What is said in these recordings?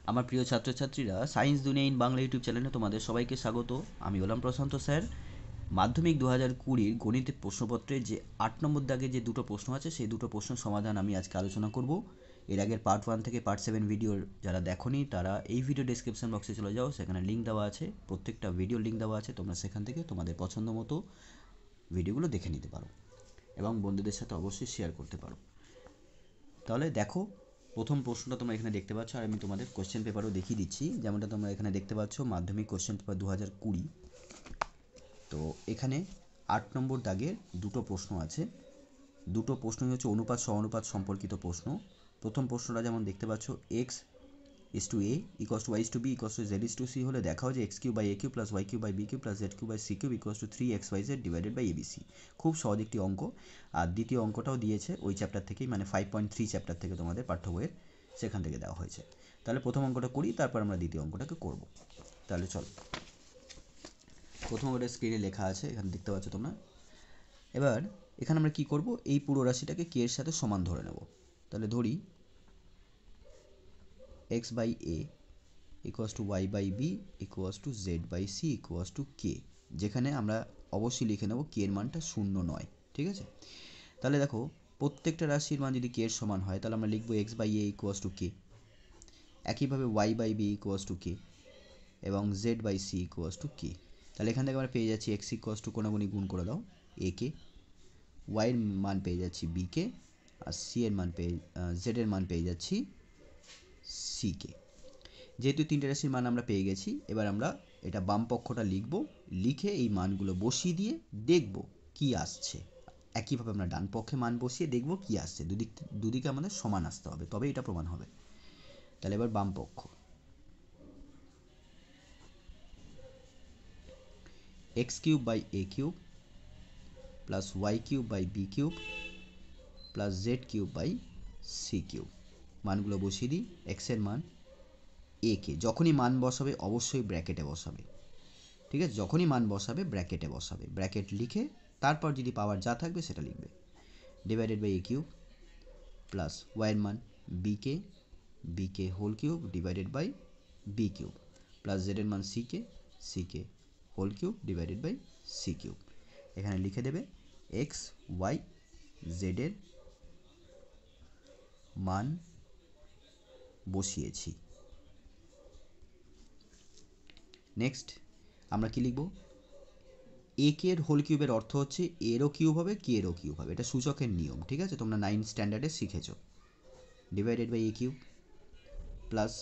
আমার প্রিয় ছাত্রছাত্রীরা, সায়েন্স দুনিয়া ইন বাংলা ইউটিউব চ্যানেলে তোমাদের সবাইকে স্বাগত। আমি হলাম প্রশান্ত স্যার। মাধ্যমিক 2020 গণিতের প্রশ্নপত্রে যে 8 নম্বর দাগে যে দুটো প্রশ্ন আছে, সেই দুটো প্রশ্ন সমাধান আমি আজকে আলোচনা করব। এর আগের পার্ট 1 থেকে পার্ট 7 ভিডিওর যারা দেখোনি তারা এই ভিডিও ডেসক্রিপশন বক্সে চলে যাও, সেখানে লিঙ্ক দেওয়া আছে, প্রত্যেকটা ভিডিও লিঙ্ক দেওয়া আছে, তোমরা সেখান থেকে তোমাদের পছন্দ মতো ভিডিওগুলো দেখে নিতে পারো এবং বন্ধুদের সাথে অবশ্যই শেয়ার করতে পারো। তাহলে দেখো, প্রথম প্রশ্নটা তোমরা এখানে দেখতে পাচ্ছ, আর আমি তোমাদের কোশ্চেন পেপারও দেখিয়ে দিচ্ছি। যেমনটা তোমরা এখানে দেখতে পাচ্ছ, মাধ্যমিক কোশ্চেন পেপার 2020। তো এখানে 8 নম্বর দাগের দুটো প্রশ্ন আছে। দুটো প্রশ্নই হচ্ছে অনুপাত সহানুপাত সম্পর্কিত প্রশ্ন। প্রথম প্রশ্নটা যেমন দেখতে পাচ্ছ, X is to A equals to Y is to B equals to Z is to C হলে দেখাও যে X cube by A cube plus Y cube by B cube plus Z cube by C cube equals to 3xyz divided by A B C. খুব সহজ একটি অঙ্ক। আর দ্বিতীয় অঙ্কটাও দিয়েছে ওই চ্যাপ্টার থেকেই, মানে 5.3 চ্যাপ্টার থেকে, তোমাদের পাঠ্য বইয়ের সেখান থেকে দেওয়া হয়েছে। তাহলে প্রথম অঙ্কটা করি, তারপর আমরা দ্বিতীয় অঙ্কটাকে করব। তাহলে চলো, প্রথম অঙ্কটা স্ক্রিনে লেখা আছে, এখানে দেখতে পাচ্ছ তোমরা। এবার এখানে আমরা কি করব, এই পুরো রাশিটাকে কে এর সাথে সমান ধরে নেব। তাহলে ধরি X by A equals to Y by B equals to Z by C equals to K, যেখানে আমরা অবশ্যই লিখে নেব কে এর মানটা 0 নয়। ঠিক আছে? তাহলে দেখো, প্রত্যেকটা রাশির মান যদি কে এর সমান হয়, তাহলে আমরা লিখব X by A equals to K, একইভাবে Y by B equals to K এবং Z by C equals to K. তাহলে এখান থেকে আমরা পেয়ে যাচ্ছি এক্স ইকুয়াস টু কোনাগুনি গুণ করে দাও এ কে, ওয়াইয়ের মান পেয়ে যাচ্ছি বি কে, আর সি এর মান পেয়ে জেড এর মান পেয়ে যাচ্ছি সি কে। যেহেতু তিনটে রাশির মান আমরা পেয়ে গেছি, এবার আমরা এটা বাম পক্ষটা লিখব, লিখে এই মানগুলো বসিয়ে দিয়ে দেখব কি আসছে। একইভাবে আমরা ডান পক্ষে মান বসিয়ে দেখব কি আসছে। দুদিকে আমাদের সমান আসতে হবে, তবে এটা প্রমাণ হবে। তাহলে এবার বাম পক্ষ, X cube by A cube plus Y cube by B cube plus Z cube by C cube. মানগুলো বসিয়ে দিই। এক্সের মান এ কে, যখনই মান বসাবে অবশ্যই ব্র্যাকেটে বসাবে। ঠিক আছে? যখনই মান বসাবে ব্র্যাকেটে বসাবে, ব্র্যাকেট লিখে তারপর যদি পাওয়ার যা থাকবে সেটা লিখবে। Divided by A cube plus ওয়াইয়ের মান বি কে whole cube divided by B cube plus জেডের মান সি কে whole cube divided by C cube. এখানে লিখে দেবে এক্স ওয়াই জেডের মান বসিয়েছি। নেক্সট আমরা কি লিখব, এ কে এর হোল কিউবের অর্থ হচ্ছে এরও কিউব হবে, কে এরও কিউব হবে। এটা সূচকের নিয়ম, ঠিক আছে? তোমরা 9 স্ট্যান্ডার্ডে শিখেছো। Divided by A cube plus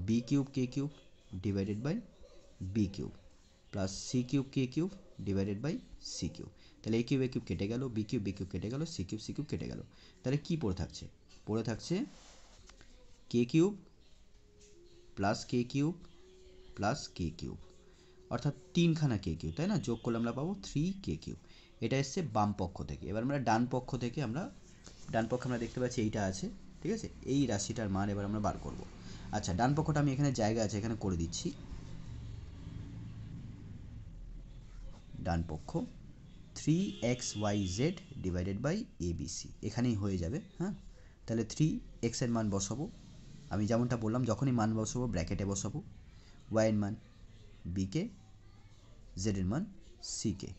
B cube কে cube divided by B cube plus C cube কে cube divided by C cube. তাহলে এ কিউব কেটে গেল, বি কিউব কেটে গেল, সি কিউব কেটে গেল। তাহলে কি পড়ে থাকছে? পড়ে থাকছে K cube plus K cube plus K cube, অর্থাৎ তিনখানা কে কিউব, তাই না? যোগ করলে আমরা পাবো 3 কে কিউব। এটা এসছে বাম পক্ষ থেকে। এবার আমরা ডান পক্ষ থেকে ডান পক্ষে আমরা দেখতে পাচ্ছি এইটা আছে, ঠিক আছে? এই রাশিটার মান এবার আমরা বার করব। আচ্ছা, ডান পক্ষটা আমি এখানে জায়গা আছে, এখানে করে দিচ্ছি। ডান পক্ষ 3xyz ডিভাইডেড বাই এবিসি, এখানেই হয়ে যাবে। হ্যাঁ, তাহলে 3x এর মান বসাবো, আমি যেমনটা বললাম, যখনই মান বসাবো ব্র্যাকেটে বসাবো। y এর মান বিকে, জেড এর মান সিকে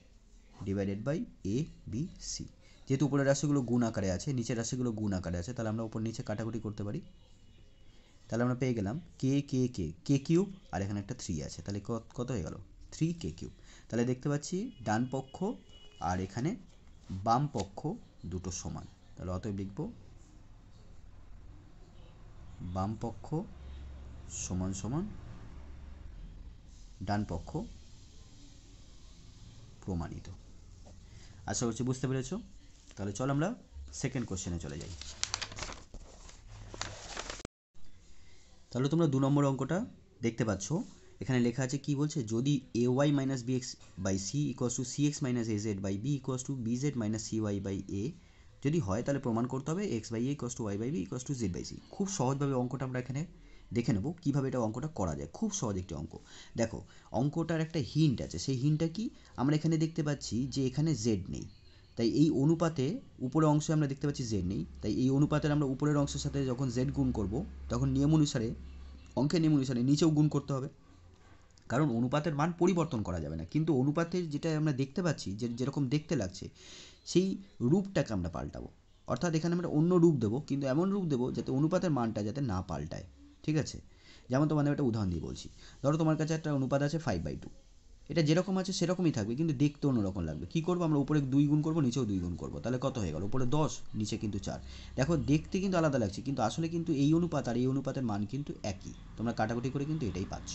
divided by A B C. যেহেতু উপরের রাশিগুলো গুণ আকারে আছে, নিচের রাশিগুলো গুণ আকারে আছে, তাহলে আমরা উপর নিচে কাটাকুটি করতে পারি। তাহলে আমরা পেয়ে গেলাম কে কে কে কে কিউব, আর এখানে একটা 3 আছে, তাহলে কত হয়ে গেল 3 কে কিউব। তাহলে দেখতে পাচ্ছি ডান পক্ষ আর এখানে বাম পক্ষ দুটো সমান। তাহলে অতএব লিখব বাম পক্ষ সমান সমান ডান পক্ষ প্রমাণিত। আশা করছি বুঝতে পেরেছ। তাহলে চল আমরা সেকেন্ড কোশ্চেনে চলে যাই। তাহলে তোমরা 2 নম্বর অঙ্কটা দেখতে পাচ্ছ, এখানে লেখা আছে কি বলছে, যদি A Y minus B X by C equals to C X minus A Z by B equals to B Z minus C Y by A যদি হয়, তাহলে প্রমাণ করতে হবে X by A equals to Y by B equals to Z by C. খুব সহজভাবে অঙ্কটা আমরা এখানে দেখে নেব কীভাবে এটা অঙ্কটা করা যায়। খুব সহজ একটি অঙ্ক। দেখো, অঙ্কটার একটা হিন্ট আছে, সেই হিন্টটা কি, আমরা এখানে দেখতে পাচ্ছি যে এখানে জেড নেই, তাই এই অনুপাতে উপরের অংশে আমরা দেখতে পাচ্ছি জেড নেই, তাই এই অনুপাতের আমরা উপরের অংশের সাথে যখন জেড গুণ করব, তখন নিয়ম অনুসারে অঙ্কের নিয়ম অনুসারে নিচেও গুণ করতে হবে, কারণ অনুপাতের মান পরিবর্তন করা যাবে না, কিন্তু অনুপাতের যেটা আমরা দেখতে পাচ্ছি যে যেরকম দেখতে লাগছে সেই রূপটাকে আমরা পাল্টাবো। অর্থাৎ এখানে আমরা অন্য রূপ দেবো, কিন্তু এমন রূপ দেবো যাতে অনুপাতের মানটা যাতে না পাল্টায়। ঠিক আছে, যেমন তোমাদের একটা উদাহরণ দিয়ে বলছি। ধরো তোমার কাছে একটা অনুপাত আছে 5/2, এটা যেরকম আছে সেরকমই থাকবে, কিন্তু দেখতে অন্যরকম লাগবে। কী করবো আমরা, উপরে 2 গুণ করবো, নিচেও 2 গুণ করবো, তাহলে কত হয়ে গেল, উপরে 10, নিচে কিন্তু 4। দেখো দেখতে কিন্তু আলাদা লাগছে, কিন্তু আসলে কিন্তু এই অনুপাত আর এই অনুপাতের মান কিন্তু একই। তোমরা কাটাকুটি করে কিন্তু এটাই পাচ্ছ।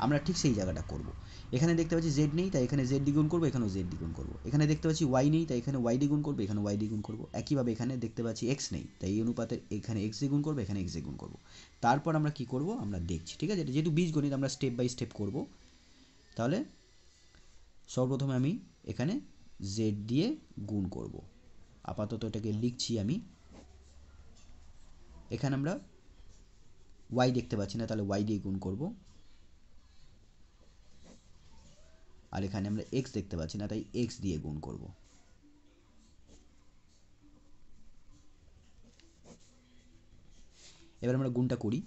আমরা ঠিক সেই জায়গাটা করব। এখানে দেখতে পাচ্ছি জেড নেই, তাই এখানে জেড দ্বিগুণ করবো, এখানেও জেড দ্বিগুণ করবো। এখানে দেখতে পাচ্ছি ওয়াই নেই, তাই এখানে ওয়াই দ্বিগুণ করবো, এখানে ওয়াই দ্বিগুণ করবো। একইভাবে এখানে দেখতে পাচ্ছি এক্স নেই, তাই এই অনুপাতের এখানে এক্স দ্বিগুণ করবো, এখানে এক্স দ্বিগুণ করবো। তারপর আমরা কি করব, আমরা দেখছি। ঠিক আছে, যেহেতু বীজগণিত আমরা স্টেপ বাই স্টেপ করব, তাহলে সর্বপ্রথমে আমি এখানে জেড দিয়ে গুণ করব। আপাতত এটাকে লিখছি আমি। এখানে আমরা ওয়াই দেখতে পাচ্ছি না, তাহলে ওয়াই দিয়ে গুণ করব। আর এখানে আমরা এক্স দেখতে পাচ্ছি না, তাই এক্স দিয়ে গুণ করব। এবার আমরা গুণটা করি।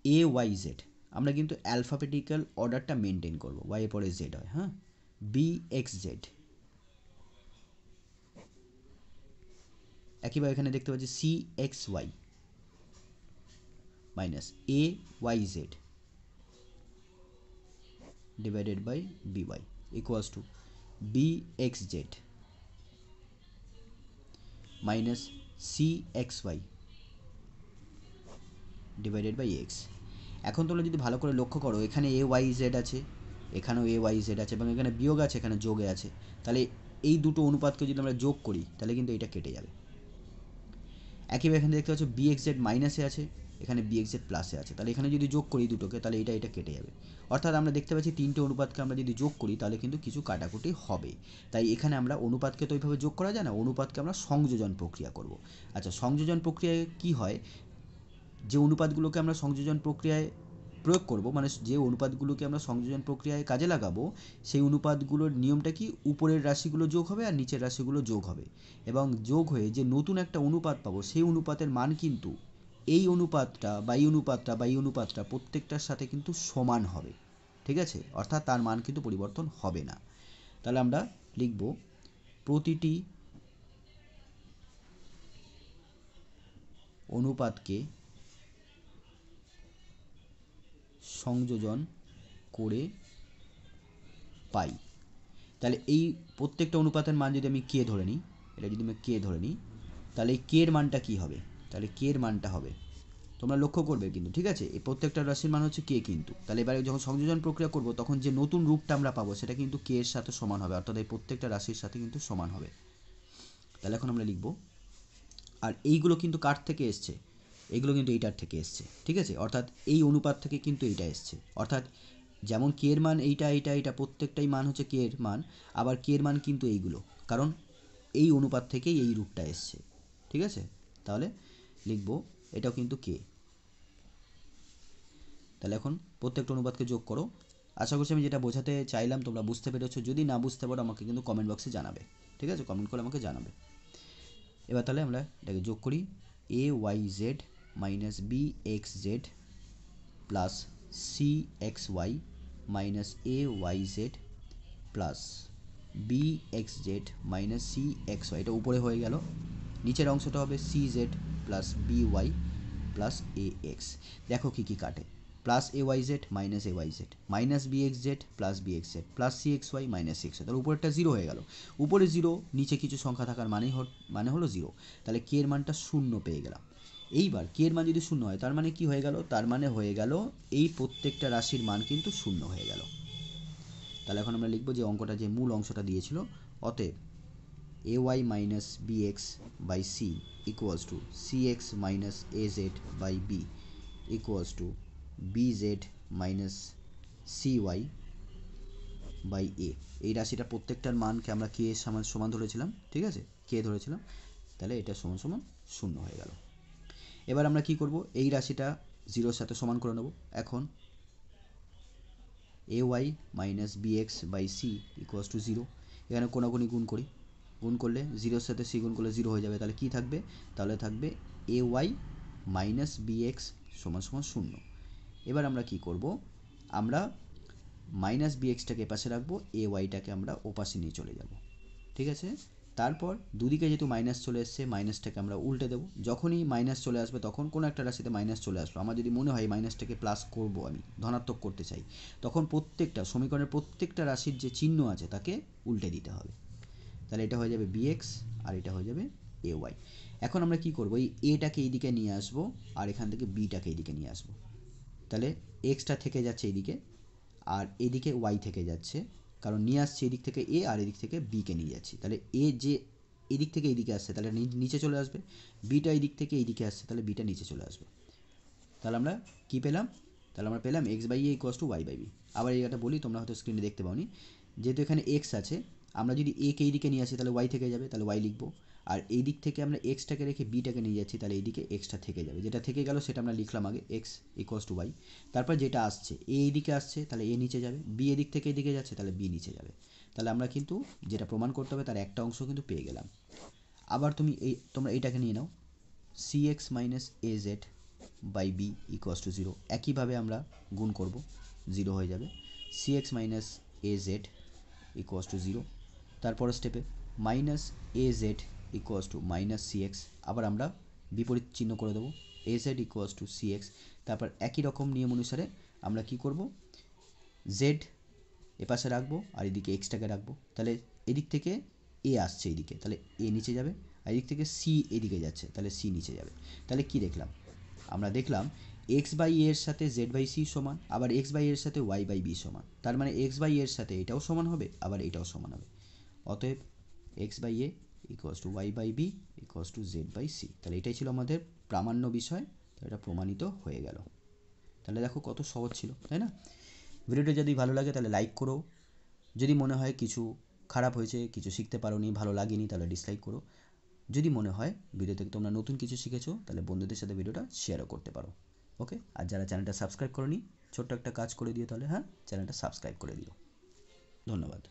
এ ওয়াই জেড, আমরা কিন্তু অ্যালফাবেটিক্যাল অর্ডারটা মেনটেন করব, ওয়াই এর পরে জেড হয়। হ্যাঁ, বি এক্স জেড, একইভাবে এখানে দেখতে পাচ্ছি C X Y minus A Y Z divided by B Y equals to B X Z minus C X Y divided by X. এখন তোমরা যদি ভালো করে লক্ষ্য করো, এখানে এ ওয়াই জেড আছে, এখানেও এ ওয়াই জেড আছে, এবং এখানে বিয়োগ আছে, এখানে যোগে আছে। তাহলে এই দুটো অনুপাতকে যদি আমরা যোগ করি, তাহলে কিন্তু এটা কেটে যাবে। একইভাবে এখানে দেখতে পাচ্ছ বি এক্স জেড মাইনাসে আছে, এখানে বি এক্স জেড প্লাসে আছে, তাহলে এখানে যদি যোগ করি দুটোকে, তাহলে এটা কেটে যাবে। অর্থাৎ আমরা দেখতে পাচ্ছি তিনটে অনুপাতকে আমরা যদি যোগ করি, তাহলে কিন্তু কিছু কাটাকুটি হবে। তাই এখানে আমরা অনুপাতকে তো ওইভাবে যোগ করা যায় না, অনুপাতকে আমরা সংযোজন প্রক্রিয়া করব। আচ্ছা, সংযোজন প্রক্রিয়ায় কি হয়, যে অনুপাতগুলোকে আমরা সংযোজন প্রক্রিয়ায় প্রয়োগ করব, মানে যে অনুপাতগুলোকে আমরা সংযোজন প্রক্রিয়ায় কাজে লাগাবো, সেই অনুপাতগুলোর নিয়মটা কি, উপরের রাশিগুলো যোগ হবে আর নিচের রাশিগুলো যোগ হবে, এবং যোগ হয়ে যে নতুন একটা অনুপাত পাবো, সেই অনুপাতের মান কিন্তু এই অনুপাতটা বা এই অনুপাতটা বা এই অনুপাতটা প্রত্যেকটার সাথে কিন্তু সমান হবে। ঠিক আছে, অর্থাৎ তার মান কিন্তু পরিবর্তন হবে না। তাহলে আমরা লিখব প্রতিটি অনুপাতকে সংযোজন করে পাই। তাহলে এই প্রত্যেকটা অনুপাতের মান যদি আমি কে ধরে নিই, এটা যদি আমি কে ধরে নিই, তাহলে এই কে এর মানটা কী হবে, তাহলে কে এর মানটা হবে, তোমরা লক্ষ্য করবে কিন্তু, ঠিক আছে, এই প্রত্যেকটা রাশির মান হচ্ছে কে কিন্তু। তাহলে এবারে যখন সংযোজন প্রক্রিয়া করব, তখন যে নতুন রূপটা আমরা পাবো সেটা কিন্তু কে এর সাথে সমান হবে, অর্থাৎ এই প্রত্যেকটা রাশির সাথে কিন্তু সমান হবে। তাহলে এখন আমরা লিখব, আর এইগুলো কিন্তু কার থেকে এসছে, এইগুলো কিন্তু এইটার থেকে এসছে। ঠিক আছে, অর্থাৎ এই অনুপাত থেকে কিন্তু এইটা এসছে, অর্থাৎ যেমন কে এর মান এইটা এইটা এইটা প্রত্যেকটাই মান হচ্ছে কে এর মান, আবার কে এর মান কিন্তু এইগুলো, কারণ এই অনুপাত থেকেই এই রূপটা এসছে। ঠিক আছে, তাহলে লিখব এটাও কিন্তু কে। তাহলে এখন প্রত্যেকটা অনুপাতকে যোগ করো। আশা করছি আমি যেটা বোঝাতে চাইলাম তোমরা বুঝতে পেরেছো। যদি না বুঝতে পারো আমাকে কিন্তু কমেন্ট বক্সে জানাবে। ঠিক আছে, কমেন্ট করে আমাকে জানাবে। এবার তাহলে আমরা এটাকে যোগ করি, A Y Z minus B X Z plus C X Y minus A Y Z plus B X Z minus C X Y, এটা উপরে হয়ে গেল। নিচের অংশটা হবে C Z plus B Y plus A X. দেখো কী কী কাটে, plus A Y Z minus A Y Z minus B X Z plus B X Z plus C X Y minus C X Y, তাহলে উপরেরটা zero হয়ে গেল। উপরে zero, নিচে কিছু সংখ্যা থাকার মানে হলো জিরো, তাহলে কে এর মানটা শূন্য পেয়ে গেলাম। এইবার কে এর মান যদি শূন্য হয়, তার মানে কি হয়ে গেল, তার মানে হয়ে গেল এই প্রত্যেকটা রাশির মান কিন্তু শূন্য হয়ে গেল। তাহলে এখন আমরা লিখব যে অঙ্কটা যে মূল অংশটা দিয়েছিল, অতএব A Y minus B X by C equals to C X minus A Z by B equals to B Z minus C Y by A. এই রাশিটা প্রত্যেকটার মানকে আমরা কে এর সমান সমান ধরেছিলাম। ঠিক আছে, কে ধরেছিলাম, তাহলে এটা সমান সমান শূন্য হয়ে গেল। এবার আমরা কি করব, এই রাশিটা জিরোর সাথে সমান করে নেব। এখন A Y minus B X by C equals to zero, এখানে কোনাকুনি গুণ করি, গুণ করলে জিরোর সাথে সি গুণ করলে জিরো হয়ে যাবে, তাহলে কি থাকবে, তাহলে থাকবে এ ওয়াই মাইনাস বি এক্স সমান সমান 0। এবার আমরা কি করব, আমরা মাইনাস বি এক্সটাকে এপাশে রাখবো, এ ওয়াইটাকে আমরা ওপাশে নিয়ে চলে যাব। ঠিক আছে, তারপর দুদিকে যেহেতু মাইনাস চলে এসছে, মাইনাসটাকে আমরা উল্টে দেবো। যখনই মাইনাস চলে আসবে তখন কোনো একটা রাশিতে মাইনাস চলে আসলো, আমার যদি মনে হয় মাইনাসটাকে প্লাস করব, আমি ধনাত্মক করতে চাই, তখন প্রত্যেকটা সমীকরণের প্রত্যেকটা রাশির যে চিহ্ন আছে তাকে উল্টে দিতে হবে। তাহলে এটা হয়ে যাবে বিএক্স আর এটা হয়ে যাবে এ ওয়াই। এখন আমরা কি করব, এই এটাকে এইদিকে নিয়ে আসবো আর এখান থেকে বিটাকে এইদিকে নিয়ে আসবো। তাহলে এক্সটা থেকে যাচ্ছে এইদিকে আর এদিকে ওয়াই থেকে যাচ্ছে, কারণ নিয়ে আসছে এদিক থেকে এ আর এদিক থেকে বিকে নিয়ে যাচ্ছি। তাহলে এ যে এদিক থেকে এইদিকে আসছে তাহলে নিচে চলে আসবে, বিটা এদিক থেকে এইদিকে আসছে তাহলে বিটা নিচে চলে আসবে। তাহলে আমরা কী পেলাম, তাহলে আমরা পেলাম X by A equals to Y by B. আবার এই একটা বলি, তোমরা হয়তো স্ক্রিনে দেখতে পাওনি, যেহেতু এখানে এক্স আছে, আমরা যদি এ কে এইদিকে নিয়ে আসি তাহলে ওয়াই থেকে যাবে, তাহলে ওয়াই লিখবো। আর এই দিক থেকে আমরা এক্সটাকে রেখে বিটাকে নিয়ে যাচ্ছি, তাহলে এইদিকে এক্সটা থেকে যাবে, যেটা থেকে গেল সেটা আমরা লিখলাম আগে এক্স ইকুয়াস টু ওয়াই। তারপর যেটা আসছে এ এইদিকে আসছে তাহলে এ নিচে যাবে, বি এদিক থেকে এদিকে যাচ্ছে তাহলে বি নিচে যাবে। তাহলে আমরা কিন্তু যেটা প্রমাণ করতে হবে তার একটা অংশ কিন্তু পেয়ে গেলাম। আবার তোমরা এইটাকে নিয়ে নাও, C X minus A Z by B equals to 0। একইভাবে আমরা গুণ করব, 0 হয়ে যাবে। C X minus A Z equals to 0। তারপরের স্টেপে minus A Z equals to minus C X, আবার আমরা বিপরীত চিহ্ন করে দেবো, A Z equals to C X. তারপর একই রকম নিয়ম অনুসারে আমরা কি করব, জেড এপাশে রাখবো আর এদিকে এক্সটাকে রাখবো। তাহলে এদিক থেকে এ আসছে এইদিকে, তাহলে এ নিচে যাবে, আর এদিক থেকে সি এদিকে যাচ্ছে তাহলে সি নিচে যাবে। তাহলে কি দেখলাম, আমরা দেখলাম এক্স বাই এর সাথে জেড বাই সি সমান, আবার এক্স বাই এর সাথে ওয়াই বাই বি সমান। তার মানে এক্স বাই এর সাথে এটাও সমান হবে, আবার এটাও সমান হবে। অতএব X by A equals to Y by B equals to Z by C. তাহলে এটাই ছিল আমাদের প্রামাণ্য বিষয়, তো এটা প্রমাণিত হয়ে গেল। তাহলে দেখো কত সহজ ছিল, তাই না? ভিডিওটা যদি ভালো লাগে তাহলে লাইক করো, যদি মনে হয় কিছু খারাপ হয়েছে, কিছু শিখতে পারোনি, ভালো লাগেনি, তাহলে ডিসলাইক করো। যদি মনে হয় ভিডিও থেকে তোমরা নতুন কিছু শিখেছো তাহলে বন্ধুদের সাথে ভিডিওটা শেয়ারও করতে পারো। ওকে, আর যারা চ্যানেলটা সাবস্ক্রাইব করোনি ছোট্ট একটা কাজ করে দিও তাহলে, হ্যাঁ চ্যানেলটা সাবস্ক্রাইব করে দিও। ধন্যবাদ।